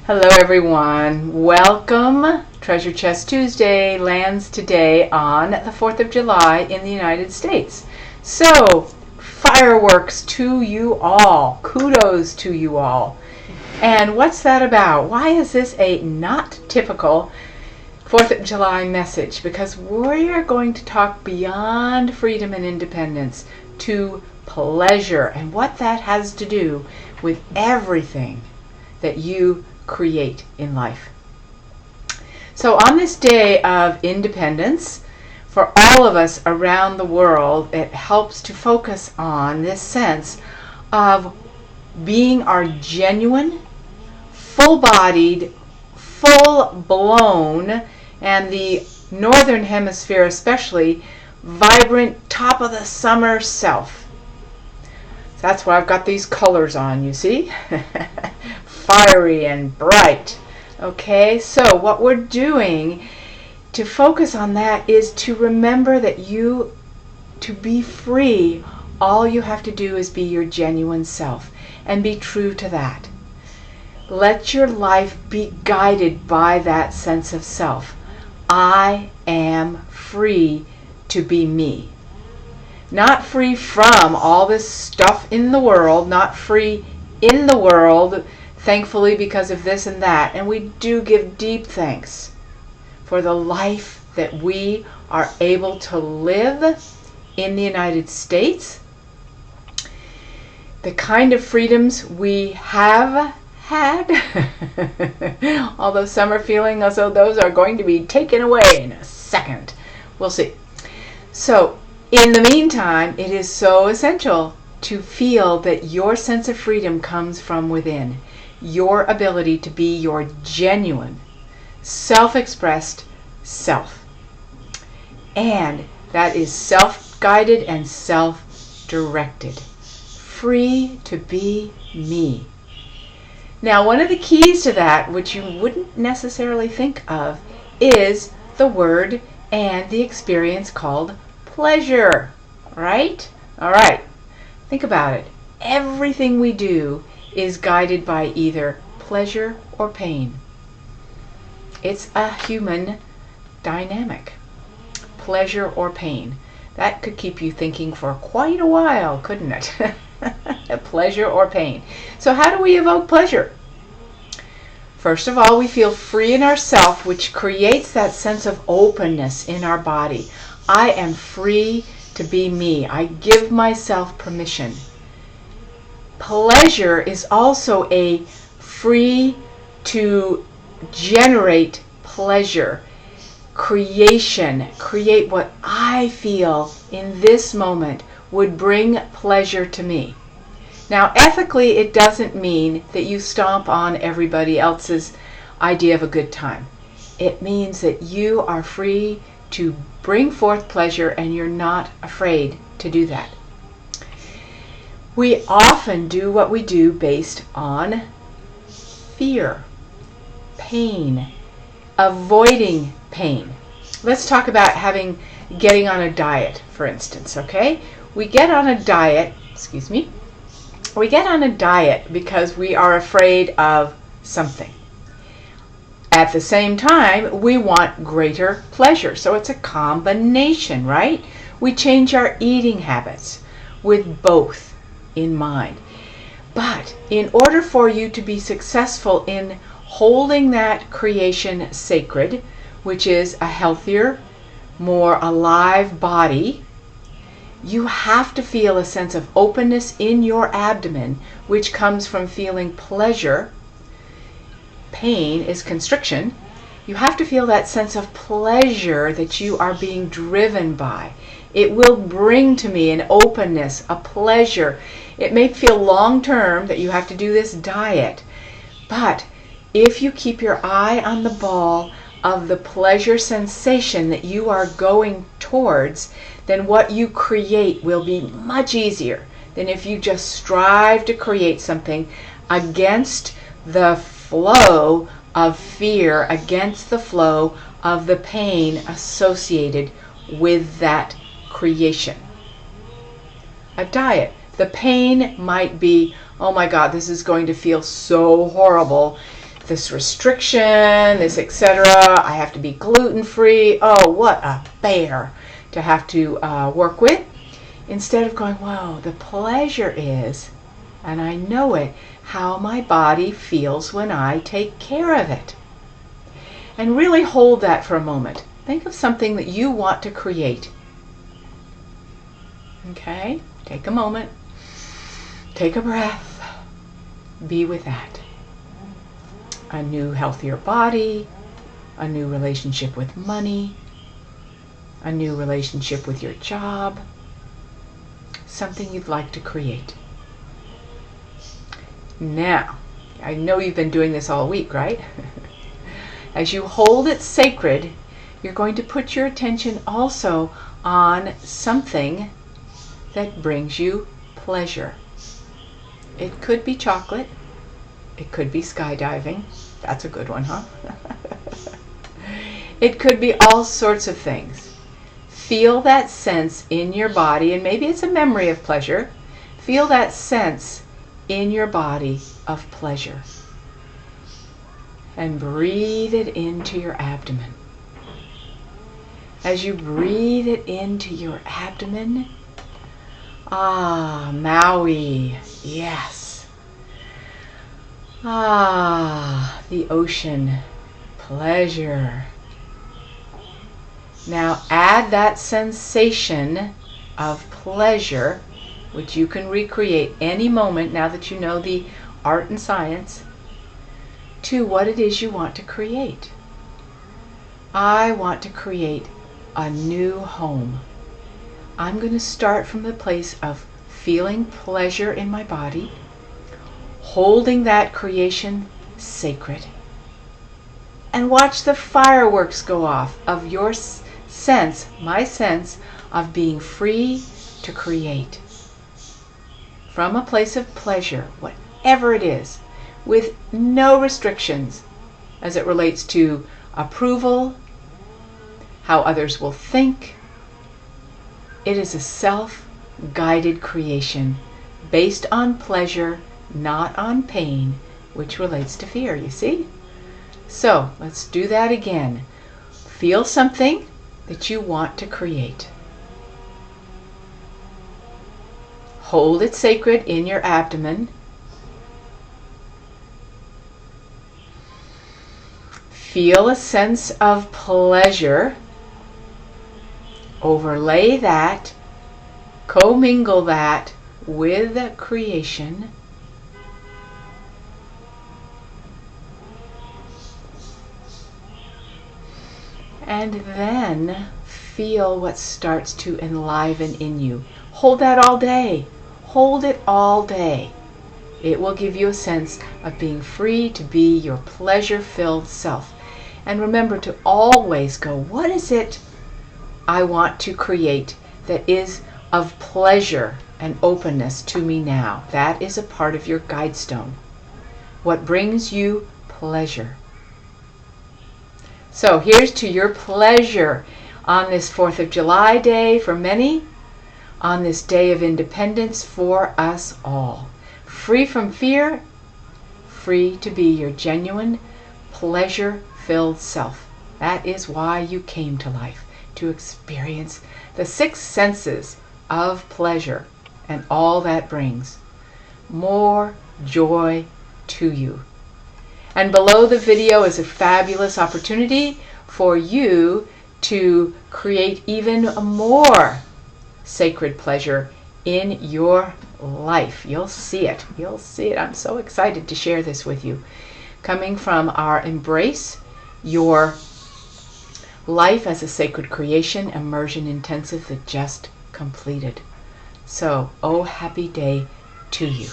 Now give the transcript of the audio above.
Hello everyone. Welcome. Treasure Chest Tuesday lands today on the 4th of July in the United States. So, fireworks to you all. Kudos to you all. And what's that about? Why is this a not typical 4th of July message? Because we are going to talk beyond freedom and independence to pleasure and what that has to do with everything that you create in life. So on this day of independence, for all of us around the world, it helps to focus on this sense of being our genuine, full-bodied, full-blown, and the northern hemisphere especially, vibrant, top-of-the-summer self. That's why I've got these colors on, you see? Fiery and bright. Okay, so what we're doing to focus on that is to remember that to be free, all you have to do is be your genuine self and be true to that. Let your life be guided by that sense of self. I am free to be me. Not free from all this stuff in the world, not free in the world, thankfully because of this and that. And we do give deep thanks for the life that we are able to live in the United States, the kind of freedoms we have had, although some are feeling as though those are going to be taken away in a second. We'll see. So, in the meantime, it is so essential to feel that your sense of freedom comes from within. Your ability to be your genuine, self-expressed self. And that is self-guided and self-directed. Free to be me. Now, one of the keys to that, which you wouldn't necessarily think of, is the word and the experience called pleasure, right? All right, think about it. Everything we do is guided by either pleasure or pain. It's a human dynamic. Pleasure or pain. That could keep you thinking for quite a while, couldn't it? Pleasure or pain. So how do we evoke pleasure? First of all, we feel free in ourself, which creates that sense of openness in our body. I am free to be me. I give myself permission. Pleasure is also a free to generate pleasure, creation, create what I feel in this moment would bring pleasure to me. Now, ethically, it doesn't mean that you stomp on everybody else's idea of a good time. It means that you are free to bring forth pleasure and you're not afraid to do that. We often do what we do based on fear, pain, avoiding pain. Let's talk about getting on a diet, for instance, okay? We get on a diet because we are afraid of something. At the same time, we want greater pleasure. So it's a combination, right? We change our eating habits with both in mind. But in order for you to be successful in holding that creation sacred, which is a healthier, more alive body, you have to feel a sense of openness in your abdomen, which comes from feeling pleasure. Pain is constriction. You have to feel that sense of pleasure that you are being driven by. It will bring to me an openness, a pleasure. It may feel long-term that you have to do this diet, but if you keep your eye on the ball of the pleasure sensation that you are going towards, then what you create will be much easier than if you just strive to create something against the flow of fear, against the flow of the pain associated with that creation. A diet. The pain might be, oh my God, this is going to feel so horrible this restriction, this etc. I have to be gluten-free. Oh, what a bear to have to work with. Instead of going, whoa, the pleasure is, and I know it, how my body feels when I take care of it. And really hold that for a moment. Think of something that you want to create. Okay? Take a moment. Take a breath. Be with that. A new, healthier body, a new relationship with money, a new relationship with your job, something you'd like to create. Now, I know you've been doing this all week, right? As you hold it sacred, you're going to put your attention also on something that brings you pleasure. It could be chocolate. It could be skydiving. That's a good one, huh? It could be all sorts of things. Feel that sense in your body, and maybe it's a memory of pleasure. Feel that sense in your body of pleasure. And breathe it into your abdomen. As you breathe it into your abdomen, Maui, yes. The ocean, pleasure. Now add that sensation of pleasure, which you can recreate any moment now that you know the art and science, to what it is you want to create. I want to create a new home. I'm going to start from the place of feeling pleasure in my body, holding that creation sacred, and watch the fireworks go off of your sense, my sense of being free to create. From a place of pleasure, whatever it is, with no restrictions as it relates to approval, how others will think. It is a self-guided creation based on pleasure, not on pain, which relates to fear, you see? So let's do that again. Feel something that you want to create. Hold it sacred in your abdomen. Feel a sense of pleasure. Overlay that, commingle that with creation. And then feel what starts to enliven in you. Hold that all day. Hold it all day. It will give you a sense of being free to be your pleasure-filled self. And remember to always go, what is it I want to create that is of pleasure and openness to me now? That is a part of your guide stone. What brings you pleasure? So here's to your pleasure on this 4th of July day for many, on this day of independence for us all. Free from fear, free to be your genuine, pleasure-filled self. That is why you came to life, to experience the 6 senses of pleasure and all that brings. More joy to you. And below the video is a fabulous opportunity for you to create even more sacred pleasure in your life. You'll see it. You'll see it. I'm so excited to share this with you. Coming from our Embrace Your Life as a Sacred Creation Immersion Intensive that just completed. So, oh, happy day to you.